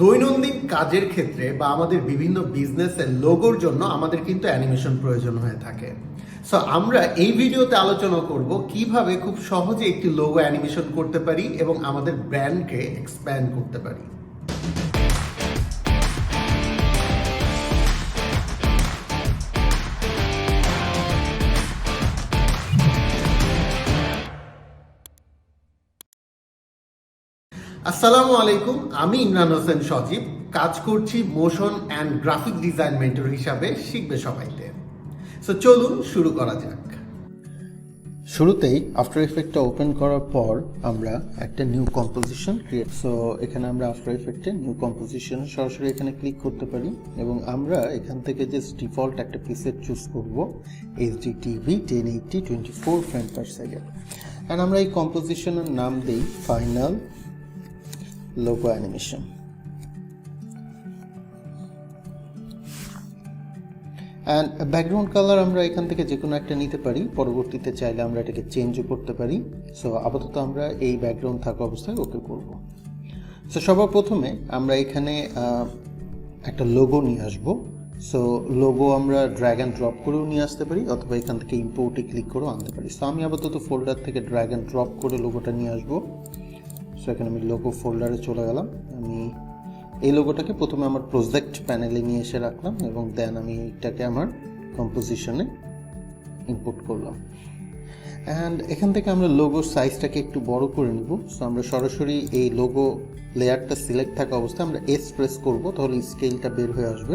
দৈনন্দিন কাজের ক্ষেত্রে বা আমাদের বিভিন্ন বিজনেসের লোগোর জন্য আমাদের কিন্তু অ্যানিমেশন প্রয়োজন হয়ে থাকে। সো আমরা এই ভিডিওতে আলোচনা করব কিভাবে খুব সহজে একটি লোগো অ্যানিমেশন করতে পারি এবং আমাদের ব্র্যান্ডকে এক্সপ্যান্ড করতে পারি। আসসালামু আলাইকুম, আমি ইমরান হোসেন সজীব, কাজ করছি motion and graphic design mentor হিসাবে শিখবে সবাইতে। সো চলুন শুরু করা যাক। শুরুতেই আফটার ইফেক্টটা ওপেন করার পর আমরা একটা নিউ কম্পোজিশন ক্রিয়েট, সো এখানে আমরা আফটার ইফেক্টে নিউ কম্পোজিশন সরাসরি এখানে ক্লিক করতে পারি এবং আমরা এখান থেকে যে ডিফল্ট একটা প্রিসেট চুজ করব HDTV 1080 24 frame per second, and আমরা এই কম্পোজিশনের নাম দিই final logo animation. And background colour আমরা এখান থেকে যে কোনো একটা নিতে পারি, পরবর্তীতে চাইলে আমরা এটাকে চেঞ্জও করতে পারি। সো আপাতত আমরা এই ব্যাকগ্রাউন্ড থাকা অবস্থায় ওকে করব। সো সবার প্রথমে আমরা এখানে একটা লোগো নিয়ে আসবো। সো লোগো আমরা ড্র্যাগ অ্যান্ড ড্রপ করেও নিয়ে আসতে পারি অথবা এখান থেকে ইম্পোর্টে ক্লিক করেও আনতে পারি। সো আমি আপাতত ফোল্ডার থেকে ড্র্যাগ অ্যান্ড ড্রপ করে লোগোটা নিয়ে আসবো। সো এখানে আমি লোগো ফোল্ডারে চলে গেলাম। আমি এই লোগোটাকে প্রথমে আমার প্রজেক্ট প্যানেলে নিয়ে এসে রাখলাম এবং দেন আমি এটাকে আমার কম্পোজিশনে ইম্পোর্ট করলাম। অ্যান্ড এখান থেকে আমরা লোগোর সাইজটাকে একটু বড় করে নিব। সো আমরা সরাসরি এই লোগো লেয়ারটা সিলেক্ট থাকা অবস্থায় আমরা এস প্রেস করব, তাহলে স্কেলটা বের হয়ে আসবে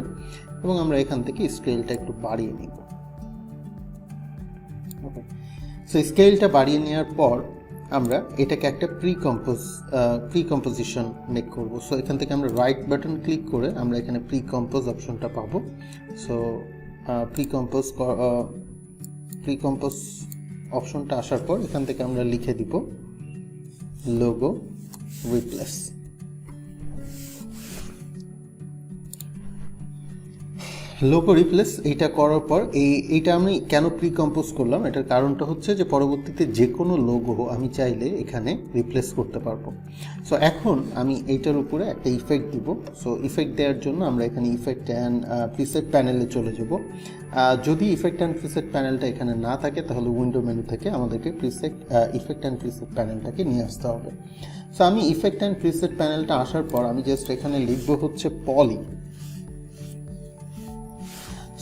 এবং আমরা এখান থেকে স্কেলটা একটু বাড়িয়ে নিব। ওকে, সো স্কেলটা বাড়িয়ে নেওয়ার পর আমরা এটাকে একটা প্রি কম্পোজিশন মেক করব। সো এখান থেকে আমরা রাইট বাটন ক্লিক করে আমরা এখানে প্রি কম্পোজ অপশনটা পাবো। সো প্রি কম্পোজ অপশনটা আসার পর এখান থেকে আমরা লিখে দিব লোগো রিপ্লেস। লোগো রিপ্লেস এইটা করার পর এইটা আমি কেন প্রি কম্পোজ করলাম, এটার কারণটা হচ্ছে যে পরবর্তীতে যে কোনো লোগো আমি চাইলে এখানে রিপ্লেস করতে পারবো। সো এখন আমি এইটার উপরে একটা ইফেক্ট দিব। সো ইফেক্ট দেওয়ার জন্য আমরা এখানে ইফেক্ট অ্যান্ড প্রিসেট প্যানেলে চলে যাব। যদি ইফেক্ট অ্যান্ড প্রিসেট প্যানেলটা এখানে না থাকে তাহলে উইন্ডো মেনু থেকে আমাদেরকে ইফেক্ট অ্যান্ড প্রিসেট প্যানেলটাকে নিয়ে আসতে হবে। সো আমি ইফেক্ট অ্যান্ড প্রিসেট প্যানেলটা আসার পর আমি জাস্ট এখানে লিখবো হচ্ছে পলি।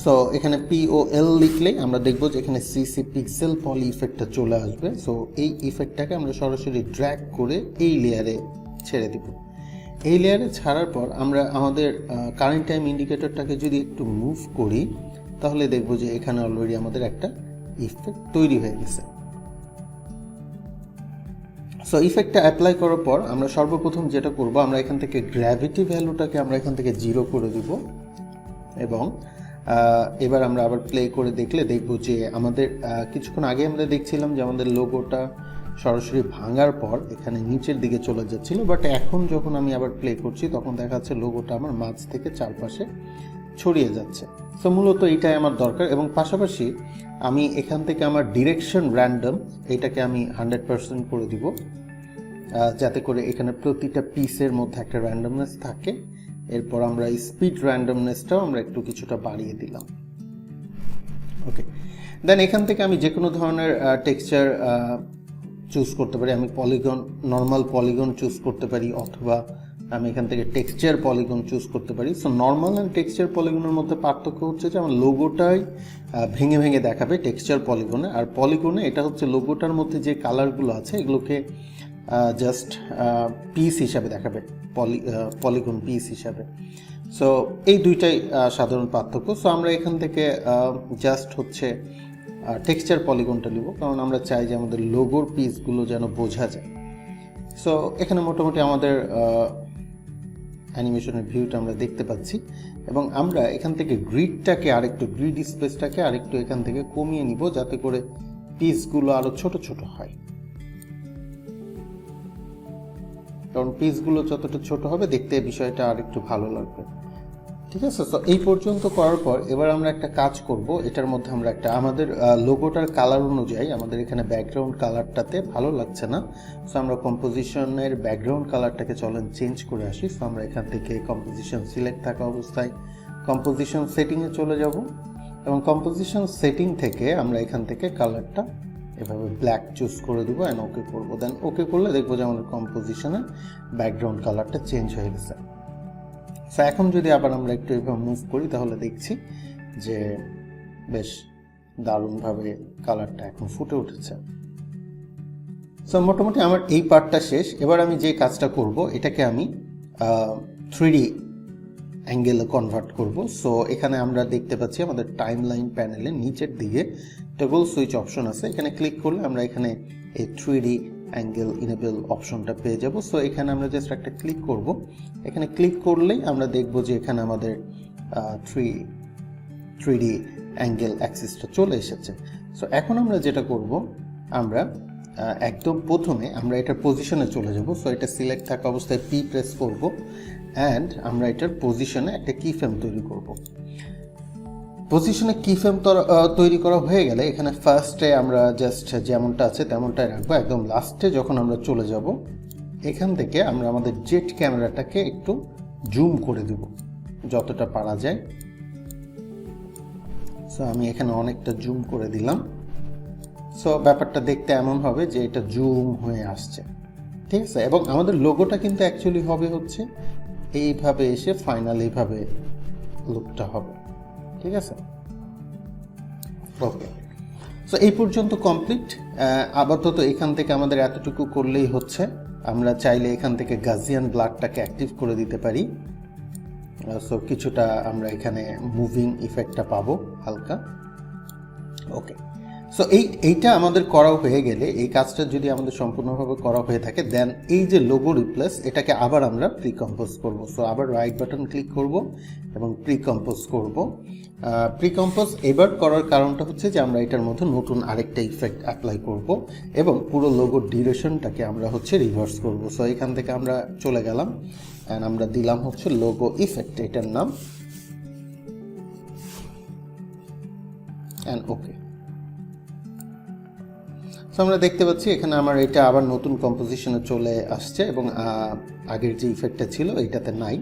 সো এখানে POL লিখলেই আমরা দেখবো যে এখানে CC পিক্সেল পলি ইফেক্টটা চলে আসবে। সো এই ইফেক্টটাকে আমরা সরাসরি ড্র্যাগ করে এই লেয়ারে ছেড়ে দিব। এই লেয়ারে ছাড়ার পর আমরা আমাদের কারেন্ট টাইম ইন্ডিকেটরটাকে যদি একটু মুভ করি তাহলে দেখবো যে এখানে অলরেডি আমাদের একটা ইফেক্ট তৈরি হয়ে গেছে। সো ইফেক্টটা অ্যাপ্লাই করার পর আমরা সর্বপ্রথম যেটা করব, আমরা এখান থেকে গ্র্যাভিটি ভ্যালুটাকে আমরা এখান থেকে 0 করে দিব এবং এবার আমরা আবার প্লে করে দেখলে দেখব যে আমাদের কিছুক্ষণ আগে আমরা দেখছিলাম যে আমাদের লোগোটা সরাসরি ভাঙার পর এখানে নিচের দিকে চলে যাচ্ছিল, বাট এখন যখন আমি আবার প্লে করছি তখন দেখা যাচ্ছে লোগোটা আমার মাঝ থেকে চারপাশে ছড়িয়ে যাচ্ছে। সো মূলত এটাই আমার দরকার এবং পাশাপাশি আমি এখান থেকে আমার ডিরেকশন র্যান্ডম এটাকে আমি 100% করে দিব, যাতে করে এখানে প্রতিটা পিসের মধ্যে একটা র্যান্ডমনেস থাকে। এরপর আমরা স্পিড র্যান্ডমনেসটাও আমরা একটু কিছুটা বাড়িয়ে দিলাম। ওকে, দেন এখান থেকে আমি যে কোনো ধরনের টেক্সচার চুজ করতে পারি। আমি নর্মাল পলিগন চুজ করতে পারি অথবা আমি এখান থেকে টেক্সচার পলিগন চুজ করতে পারি। সো নর্মাল অ্যান্ড টেক্সচার পলিগনের মধ্যে পার্থক্য হচ্ছে যে আমার লোগোটাই ভেঙে ভেঙে দেখাবে টেক্সচার পলিগনে, আর পলিগনে এটা হচ্ছে লোগোটার মধ্যে যে কালারগুলো আছে এগুলোকে জাস্ট পিস হিসাবে দেখাবে, পলিগন পিস হিসাবে। সো এই দুইটাই সাধারণ পার্থক্য। সো আমরা এখান থেকে জাস্ট হচ্ছে টেক্সচার পলিগনটা নিব, কারণ আমরা চাই যে আমাদের লোগোর পিসগুলো যেন বোঝা যায়। সো এখানে মোটামুটি আমাদের অ্যানিমেশনের ভিউটা আমরা দেখতে পাচ্ছি এবং আমরা এখান থেকে গ্রিড স্পেসটাকে আরেকটু এখান থেকে কমিয়ে নিব, যাতে করে পিসগুলো আরও ছোট ছোট হয়, কারণ পিসগুলো যতটা ছোট হবে দেখতে বিষয়টা আর একটু ভালো লাগবে। ঠিক আছে। তো এই পর্যন্ত করার পর এবার আমরা একটা কাজ করব, এটার মধ্যে আমরা একটা আমাদের লোগোটার কালার অনুযায়ী আমাদের এখানে ব্যাকগ্রাউন্ড কালারটাতে ভালো লাগছে না, সো আমরা কম্পোজিশনের ব্যাকগ্রাউন্ড কালারটাকে চলেন চেঞ্জ করে আসি। সো আমরা এখান থেকে কম্পোজিশন সিলেক্ট থাকা অবস্থায় কম্পোজিশন সেটিংয়ে চলে যাব এবং কম্পোজিশন সেটিং থেকে আমরা এখান থেকে কালারটা এভাবে ব্ল্যাক চুজ করে দেবো অ্যান্ড ওকে করবো। দেন ওকে করলে দেখবো যে আমাদের কম্পোজিশনের ব্যাকগ্রাউন্ড কালারটা চেঞ্জ হয়ে গেছে। সো এখন যদি আবার আমরা একটু এভাবে মুভ করি তাহলে দেখছি যে বেশ দারুণভাবে কালারটা এখন ফুটে উঠেছে। সো মোটামুটি আমার এই পার্টটা শেষ। এবার আমি যে কাজটা করব এটাকে আমি 3D অ্যাঙ্গেলে কনভার্ট করব। সো এখানে আমরা দেখতে পাচ্ছি আমাদের টাইম লাইন প্যানেলের নিচের দিকে টগল সুইচ অপশন আছে, এখানে ক্লিক করলে আমরা এখানে এই 3D অ্যাঙ্গেল ইনেবল অপশনটা পেয়ে যাব। সো এখানে আমরা জাস্ট একটা ক্লিক করব, এখানে ক্লিক করলেই আমরা দেখব যে এখানে আমাদের 3D অ্যাঙ্গেল অ্যাক্সিসটা চলে এসেছে। সো এখন আমরা যেটা করব, আমরা একদম প্রথমে আমরা এটার পজিশনে চলে যাব। সো এটা সিলেক্ট থাকা অবস্থায় পি প্রেস করব অ্যান্ড আমরা এটার পজিশনে একটা কি ফ্রেম তৈরি করব। পজিশনে কি ফ্রেম তৈরি করা হয়ে গেলে এখানে ফার্স্টে আমরা জাস্ট যেমনটা আছে তেমনটাই রাখবো। একদম লাস্টে যখন আমরা চলে যাব এখান থেকে আমরা আমাদের জেট ক্যামেরাটাকে একটু জুম করে দেব যতটা পারা যায়। সো আমি এখানে অনেকটা জুম করে দিলাম। সো ব্যাপারটা দেখতে এমন হবে যে এটা জুম হয়ে আসছে, ঠিক আছে। এবং আমাদের লোগোটা কিন্তু অ্যাকচুয়ালি হবে হচ্ছে এইভাবে এসে ফাইনাল এইভাবে লুকটা হবে, ঠিক আছে। ওকে, সো এই পর্যন্ত কমপ্লিট। আপাতত এখান থেকে আমাদের এতটুকু করলেই হচ্ছে। আমরা চাইলে এখান থেকে গাজিয়ান ব্লাডটাকে অ্যাক্টিভ করে দিতে পারি। সো কিছুটা আমরা এখানে মুভিং ইফেক্টটা পাবো হালকা। ওকে, সো এইটা আমাদের করা হয়ে গেলে, এই কাজটা যদি আমাদের সম্পূর্ণভাবে করা হয়ে থাকে, দেন এই যে লোগো রিপ্লেস এটাকে আবার আমরা প্রি কম্পোজ করবো। সো আবার রাইট বাটন ক্লিক করব এবং প্রি কম্পোজ করব। প্রি কম্পোজ এবার করার কারণটা হচ্ছে যে আমরা এটার মধ্যে নতুন আরেকটা ইফেক্ট অ্যাপ্লাই করব এবং পুরো লোগোর ডিউরেশনটাকে আমরা হচ্ছে রিভার্স করব। সো এখান থেকে আমরা চলে গেলাম অ্যান্ড আমরা দিলাম হচ্ছে লোগো ইফেক্ট, এটার নাম, অ্যান্ড ওকে। সো আমরা দেখতে পাচ্ছি এখানে আমার এটা আবার নতুন কম্পোজিশনে চলে আসছে এবং আগের যে ইফেক্টটা ছিল এইটাতে নাই।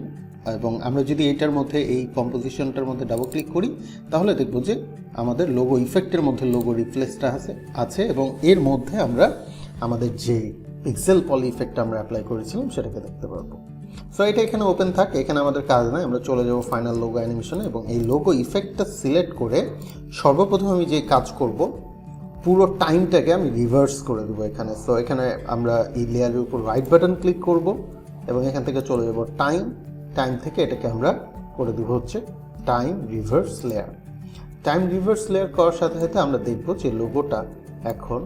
এবং আমরা যদি এটার মধ্যে এই কম্পোজিশনটার মধ্যে ডাবল ক্লিক করি তাহলে দেখব যে আমাদের লোগো ইফেক্টের মধ্যে লোগো রিপ্লেসটা আছে এবং এর মধ্যে আমরা আমাদের যে পিক্সেল পলি ইফেক্টটা আমরা অ্যাপ্লাই করেছিলাম সেটাকে দেখতে পারবো। সো এটা এখানে ওপেন থাক, এখানে আমাদের কাজ নাই, আমরা চলে যাব ফাইনাল লোগো অ্যানিমেশনে এবং এই লোগো ইফেক্টটা সিলেক্ট করে সর্বপ্রথম আমি যে কাজ করব, পুরো টাইমটাকে আমি রিভার্স করে দেবো এখানে। সো এখানে আমরা এই লেয়ারের উপর রাইট বাটন ক্লিক করব এবং এখান থেকে চলে যাব টাইম থেকে এটাকে আমরা করে দেবো হচ্ছে time reverse layer. Time reverse layer করার সাথে সাথে আমরা দেখব যে লোগোটা এখন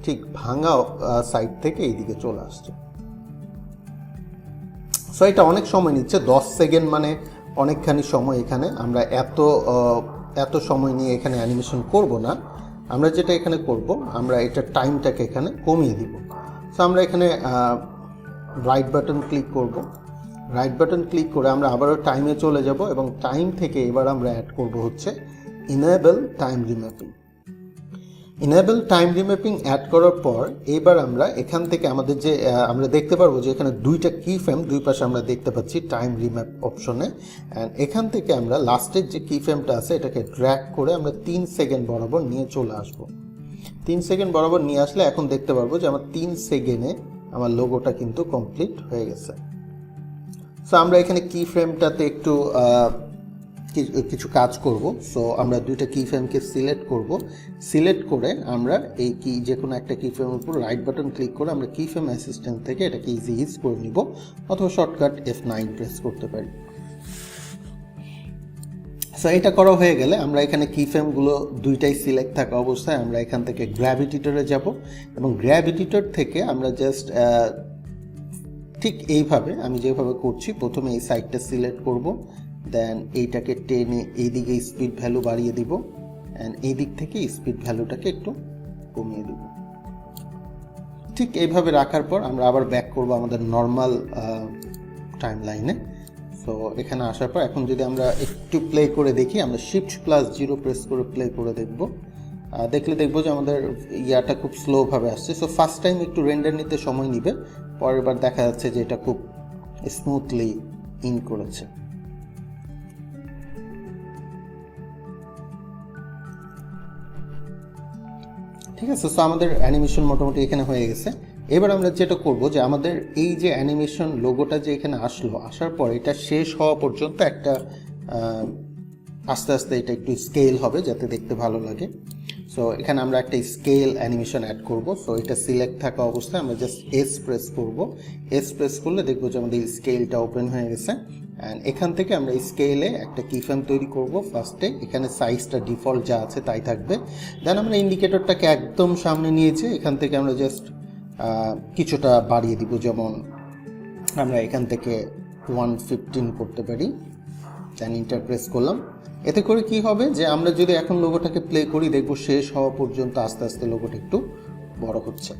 ঠিক ভাঙা সাইড থেকে এইদিকে চলে আসছে। সো এটা অনেক সময় নিচ্ছে, 10 সেকেন্ড মানে অনেকখানি সময়। এখানে আমরা এত সময় নিয়ে এখানে অ্যানিমেশন করব না। আমরা যেটা এখানে করব, আমরা এটা টাইমটাকে এখানে কমিয়ে দিব। সো আমরা এখানে রাইট বাটন ক্লিক করব, রাইট বাটন ক্লিক করে আমরা আবারও টাইমে চলে যাব এবং টাইম থেকে এবার আমরা অ্যাড করব হচ্ছে enable time remapping. Enable time remapping add করার পর এবার আমরা এখান থেকে আমাদের যে আমরা দেখতে পারবো যে এখানে দুইটা কি ফ্রেম দুই পাশে আমরা দেখতে পাচ্ছি টাইম রিম্যাপ অপশনে। অ্যান্ড এখান থেকে আমরা লাস্টের যে কি ফ্রেমটা আছে এটাকে ড্র্যাগ করে আমরা 3 সেকেন্ড বরাবর নিয়ে চলে আসবো। 3 সেকেন্ড বরাবর নিয়ে আসলে এখন দেখতে পারবো যে আমার 3 সেকেন্ডে আমার লোগোটা কিন্তু কমপ্লিট হয়ে গেছে। সো আমরা এখানে কি ফ্রেমটাতে একটু কিছু কাজ করব। সো আমরা দুইটা কি ফ্রেমকে সিলেক্ট করব, সিলেক্ট করে আমরা এই কি যে কোনো একটা কি ফ্রেমের উপর রাইট বাটন ক্লিক করে আমরা কি ফ্রেম অ্যাসিস্ট্যান্ট থেকে এটাকে ইজ করে নিব অথবা শর্টকাট F9 প্রেস করতে পারি। সো এটা করা হয়ে গেলে আমরা এখানে কি ফ্রেমগুলো দুইটাই সিলেক্ট থাকা অবস্থায় আমরা এখান থেকে গ্র্যাব এডিটরে যাব এবং গ্র্যাব এডিটর থেকে আমরা জাস্ট ঠিক এইভাবে আমি যেভাবে করছি প্রথমে এই সাইডটা সিলেক্ট করব, দেন এইটাকে টেনে এইদিকে স্পিড ভ্যালু বাড়িয়ে দিব অ্যান্ড এই দিক থেকে স্পিড ভ্যালুটাকে একটু কমিয়ে দিব। ঠিক এইভাবে রাখার পর আমরা আবার ব্যাক করব আমাদের নর্মাল টাইম লাইনে। সো এখানে আসার পর এখন যদি আমরা একটু প্লে করে দেখি, আমরা Shift+0 প্রেস করে প্লে করে দেখব, দেখবো যে আমাদের ইয়াটা খুব স্লোভাবে আসছে। সো ফার্স্ট টাইম একটু রেন্ডার নিতে সময় নিবে, পরের বার দেখা যাচ্ছে যে এটা খুব স্মুথলি ইন করেছে। ঠিক আছে, সো আমাদের অ্যানিমেশন মোটামুটি এখানে হয়ে গেছে। এবার আমরা যেটা করব যে আমাদের এই যে অ্যানিমেশন লোগোটা যে এখানে আসার পর এটা শেষ হওয়া পর্যন্ত একটা আস্তে আস্তে এটা একটু স্কেল হবে যাতে দেখতে ভালো লাগে। সো এখানে আমরা একটা স্কেল অ্যানিমেশন অ্যাড করব। সো এটা সিলেক্ট থাকা অবস্থায় আমরা জাস্ট এস প্রেস করব। এস প্রেস করলে দেখবো যে আমাদের স্কেলটা ওপেন হয়ে গেছে। অ্যান্ড এখান থেকে আমরা স্কেলে একটা কিফ্রেম তৈরি করব ফার্স্টে। এখানে সাইজটা ডিফল্ট যা আছে তাই থাকবে। দেন আমরা ইন্ডিকেটরটাকে একদম সামনে নিয়েছি, এখান থেকে আমরা জাস্ট কিছুটা বাড়িয়ে দিব, যেমন আমরা এখান থেকে 115 করতে পারি। দেন ইন্টার প্রেস করলাম। এতে করে কি হবে যে আমরা যদি এখন লোগোটাকে প্লে করি দেখব শেষ হওয়া পর্যন্ত আস্তে আস্তে লোগোটা একটু বড় হচ্ছে।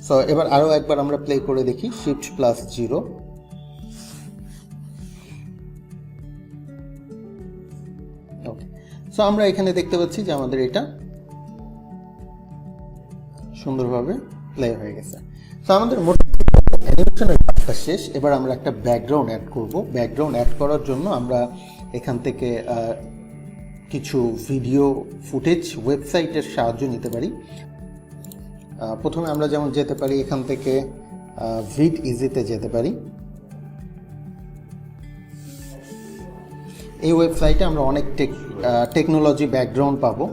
সো এবার আরও একবার আমরা প্লে করে দেখি, Shift+0। ওকে, সো আমরা এখানে দেখতে পাচ্ছি যে আমাদের এটা সুন্দরভাবে প্লে হয়ে গেছে। সো আমাদের অ্যানিমেশনের কাজটা শেষ। এবার আমরা একটা ব্যাকগ্রাউন্ড অ্যাড করব। ব্যাকগ্রাউন্ড অ্যাড করার জন্য আমরা এখান থেকে কিছু ভিডিও ফুটেজ ওয়েবসাইটের সাহায্য নিতে পারি। প্রথমে আমরা যেমন যেতে পারি এখান থেকে ভিড ইজিতে যেতে পারি। এই ওয়েবসাইটে আমরা অনেক টেকনোলজি ব্যাকগ্রাউন্ড পাবো।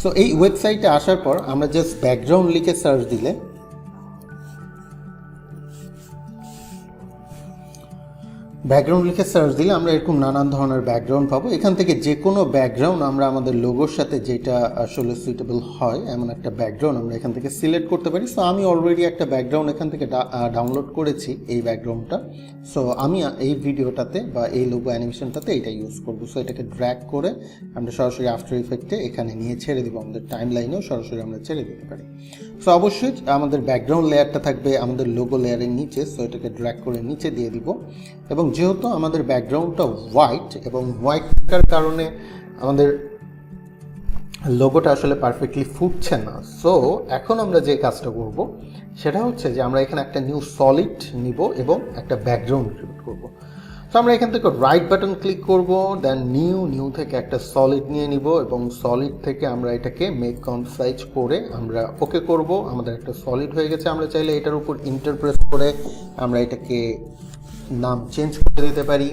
সো এই ওয়েবসাইটে আসার পর আমরা জাস্ট ব্যাকগ্রাউন্ড লিখে সার্চ দিলে আমরা এরকম নানান ধরনের ব্যাকগ্রাউন্ড পাবো। এখান থেকে যে কোনো ব্যাকগ্রাউন্ড আমরা আমাদের লোগোর সাথে যেটা আসলে সুইটেবল হয় এমন একটা ব্যাকগ্রাউন্ড আমরা এখান থেকে সিলেক্ট করতে পারি। সো আমি অলরেডি একটা ব্যাকগ্রাউন্ড এখান থেকে ডাউনলোড করেছি, এই ব্যাকগ্রাউন্ডটা। সো আমি এই ভিডিওটাতে বা এই লোগো অ্যানিমেশনটাতে এটা ইউজ করবো। সো এটাকে ড্র্যাগ করে আমরা সরাসরি আফটার ইফেক্টে এখানে নিয়ে ছেড়ে দিব, আমাদের টাইম লাইনেও সরাসরি আমরা ছেড়ে দিতে পারি। সো অবশ্যই আমাদের ব্যাকগ্রাউন্ড লেয়ারটা থাকবে আমাদের লোগো লেয়ারের নিচে। সো এটাকে ড্র্যাগ করে নিচে দিয়ে দিব। এবং যেহেতু আমাদের ব্যাকগ্রাউন্ডটা হোয়াইট এবং হোয়াইট থাকার কারণে আমাদের লোগোটা আসলে পারফেক্টলি ফুটছে না। সো এখন আমরা যে কাজটা করব সেটা হচ্ছে যে আমরা এখানে একটা নিউ সলিড নিব এবং একটা ব্যাকগ্রাউন্ড ক্রিয়েট করব। সো আমরা এখান থেকে রাইট বাটন ক্লিক করব, দেন নিউ থেকে একটা সলিড নিয়ে নিব এবং সলিড থেকে আমরা এটাকে মেক কাউন্ট সাইজ করে আমরা ওকে করব। আমাদের একটা সলিড হয়ে গেছে। আমরা চাইলে এটার উপর ইন্টার প্রেস করে আমরা এটাকে নাম চেঞ্জ করে দিতে পারি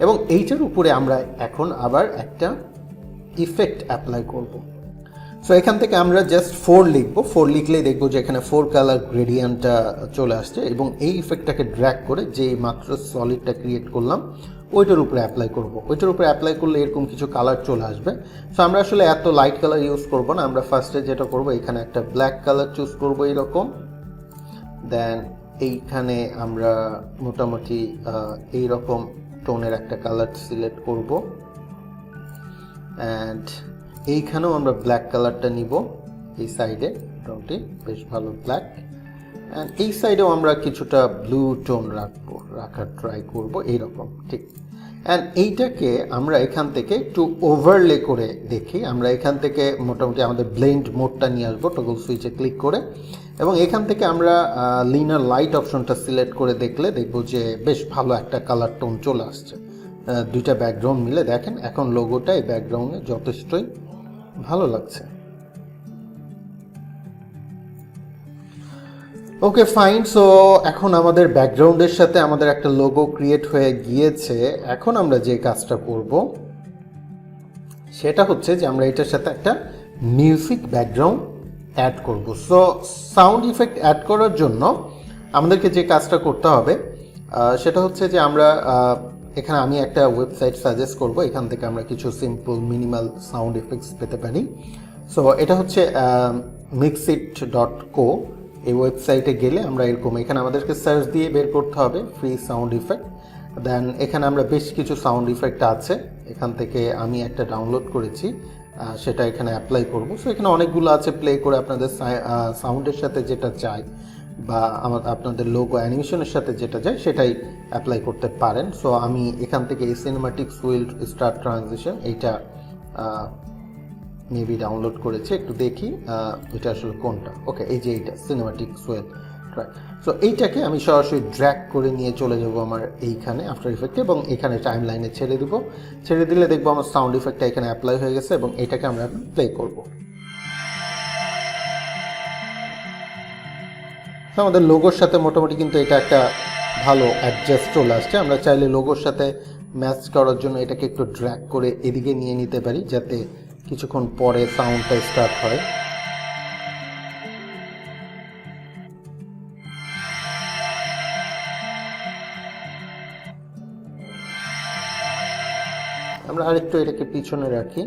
এবং এইটার উপরে আমরা এখন আবার একটা ইফেক্ট অ্যাপ্লাই করব। সো এখান থেকে আমরা জাস্ট 4 লিখব। 4 লিখলেই দেখব যে এখানে 4 কালার গ্রেডিয়েন্টটা চলে আসছে এবং এই ইফেক্টটাকে ড্র্যাগ করে যে মাত্র সলিডটা ক্রিয়েট করলাম ওইটার উপরে অ্যাপ্লাই করব। ওইটার উপরে অ্যাপ্লাই করলে এরকম কিছু কালার চলে আসবে। সো আমরা আসলে এত লাইট কালার ইউজ করব না। আমরা ফার্স্টে যেটা করব এখানে একটা ব্ল্যাক কালার চুজ করব এইরকম। দেন এইখানে আমরা মোটামুটি এইরকম টোনের একটা কালার সিলেক্ট করব অ্যান্ড এইখানেও আমরা ব্ল্যাক কালারটা নিব। এই সাইডে মোটামুটি বেশ ভালো ব্ল্যাক, অ্যান্ড এই সাইডেও আমরা কিছুটা ব্লু টোন রাখার ট্রাই করব এইরকম, ঠিক। অ্যান্ড এইটাকে আমরা এখান থেকে একটু ওভারলে করে দেখি। আমরা এখান থেকে মোটামুটি আমাদের ব্লেন্ড মোডটা নিয়ে আসবো টগল সুইচে ক্লিক করে এবং এখান থেকে আমরা লিনার লাইট অপশনটা সিলেক্ট করে দেখলে দেখবো যে বেশ ভালো একটা কালার টোন চলে আসছে। দুইটা ব্যাকগ্রাউন্ড মিলে দেখেন এখন লোগোটা এই ব্যাকগ্রাউন্ডে যথেষ্টই ভালো লাগছে। Okay fine. সো এখন আমাদের ব্যাকগ্রাউন্ডের সাথে আমাদের একটা লোগো ক্রিয়েট হয়ে গিয়েছে। এখন আমরা যে কাজটা করব সেটা হচ্ছে যে আমরা এটার সাথে একটা মিউজিক ব্যাকগ্রাউন্ড অ্যাড করব। সো সাউন্ড ইফেক্ট অ্যাড করার জন্য আমাদেরকে যে কাজটা করতে হবে সেটা হচ্ছে যে আমরা এখানে আমি একটা ওয়েবসাইট সাজেস্ট করব। এখান থেকে আমরা কিছু সিম্পল মিনিমাল সাউন্ড ইফেক্টস পেতে পারি। সো এটা হচ্ছে mixit.co। এই ওয়েবসাইটে গেলে আমরা এরকম এখানে আমাদেরকে সার্চ দিয়ে বের করতে হবে ফ্রি সাউন্ড ইফেক্ট। দেন এখানে আমরা বেশ কিছু সাউন্ড ইফেক্ট আছে, এখান থেকে আমি একটা ডাউনলোড করেছি, সেটা এখানে অ্যাপ্লাই করব। সো এখানে অনেকগুলো আছে, প্লে করে আপনাদের সাউন্ডের সাথে যেটা চাই বা আপনাদের লোগো অ্যানিমেশনের সাথে যেটা যায় সেটাই অ্যাপ্লাই করতে পারেন। সো আমি এখান থেকে এই সিনেমাটিক সুইল স্টার্ট ট্রানজিশন এইটা মেবি ডাউনলোড করেছি, একটু দেখি এটা আসলে কোনটা। ওকে, এই যে এইটা সিনেমাটিক সুইল। সো এইটাকে আমি সরাসরি ড্র্যাগ করে নিয়ে চলে যাব আমার এইখানে আফটার ইফেক্টে এবং এখানে টাইম লাইনে ছেড়ে দিব। ছেড়ে দিলে দেখবো আমার সাউন্ড ইফেক্টটা এখানে অ্যাপ্লাই হয়ে গেছে এবং এটাকে আমরা প্লে করব। আমাদের লোগোর সাথে মোটামুটি কিন্তু এটা একটা ভালো অ্যাডজাস্ট চলে আসছে। আমরা চাইলে লোগোর সাথে ম্যাচ করার জন্য এটাকে একটু ড্র্যাগ করে এদিকে নিয়ে নিতে পারি যাতে কিছুক্ষণ পরে সাউন্ডটা স্টার্ট হয়। আমরা আরেকটু এটাকে পিছনে রাখি।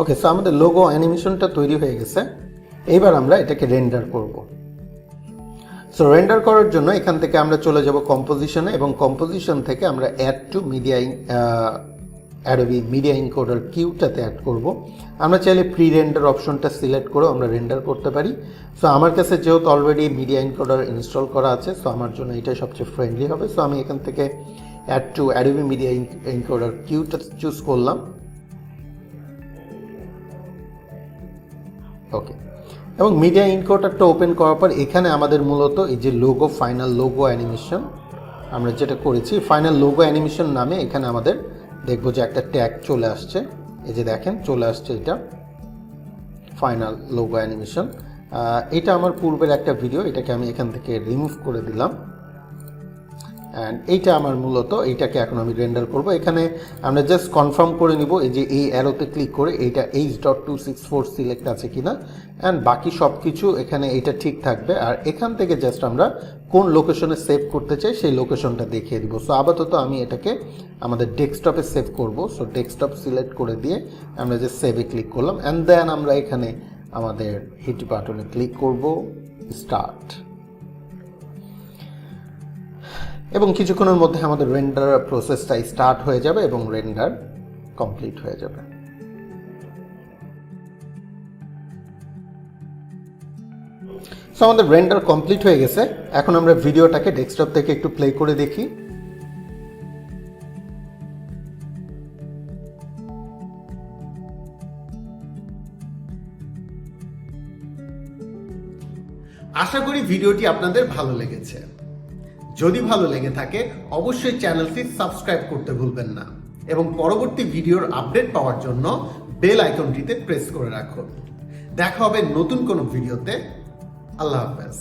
ওকে, সো আমাদের লোগো অ্যানিমেশনটা তৈরি হয়ে গেছে। এইবার আমরা এটাকে রেন্ডার করব। সো রেন্ডার করার জন্য এখান থেকে আমরা চলে যাব কম্পোজিশনে এবং কম্পোজিশন থেকে আমরা add to media Adobe media encoder কিউটাতে অ্যাড করব। আমরা চাইলে প্রি রেন্ডার অপশনটা সিলেক্ট করেও আমরা রেন্ডার করতে পারি। সো আমার কাছে যেহেতু অলরেডি মিডিয়া এনকোডার ইনস্টল করা আছে, সো আমার জন্য এটাই সবচেয়ে ফ্রেন্ডলি হবে। সো আমি এখান থেকে add to Adobe media encoder কিউটা চুজ করলাম। ওকে, এবং মিডিয়া এনকোডারটা ওপেন করার পর এখানে আমাদের মূলত এই যে লোগো ফাইনাল লোগো অ্যানিমেশন আমরা যেটা করেছি, ফাইনাল লোগো অ্যানিমেশন নামে এখানে আমাদের দেখবো যে একটা ট্যাগ চলে আসছে। এই যে দেখেন চলে আসছে এটা ফাইনাল লোগো অ্যানিমেশন। এটা আমার পূর্বের একটা ভিডিও, এটাকে আমি এখান থেকে রিমুভ করে দিলাম। অ্যান্ড এইটা আমার মূলত এইটাকে এখন আমি রেন্ডার করব। এখানে আমরা জাস্ট কনফার্ম করে নিব এই যে এই অ্যারোতে ক্লিক করে এইটা H.264 সিলেক্ট আছে কিনা, অ্যান্ড বাকি সব কিছু এখানে এটা ঠিক থাকবে। আর এখান থেকে জাস্ট আমরা কোন লোকেশনে সেভ করতে চাই সেই লোকেশনটা দেখিয়ে দিব। সো আপাতত আমি এটাকে আমাদের ডেস্কটপে সেভ করব। সো ডেস্কটপ সিলেক্ট করে দিয়ে আমরা যে সেভে ক্লিক করলাম, অ্যান্ড দেন আমরা এখানে আমাদের হিট বাটনে ক্লিক করব, স্টার্ট। এবং কিছুক্ষণের মধ্যে আমাদের রেন্ডার প্রসেসটা স্টার্ট হয়ে যাবে এবং রেন্ডার কমপ্লিট হয়ে যাবে। সো আমাদের রেন্ডার কমপ্লিট হয়ে গেছে। এখন আমরা ভিডিওটাকে ডেস্কটপ থেকে একটু প্লে করে দেখি। আশা করি ভিডিওটি আপনাদের ভালো লেগেছে। যদি ভালো লেগে থাকে অবশ্যই চ্যানেলটি সাবস্ক্রাইব করতে ভুলবেন না এবং পরবর্তী ভিডিওর আপডেট পাওয়ার জন্য বেল আইকনটিতে প্রেস করে রাখুন। দেখা হবে নতুন কোনো ভিডিওতে। আল্লাহ হাফেজ।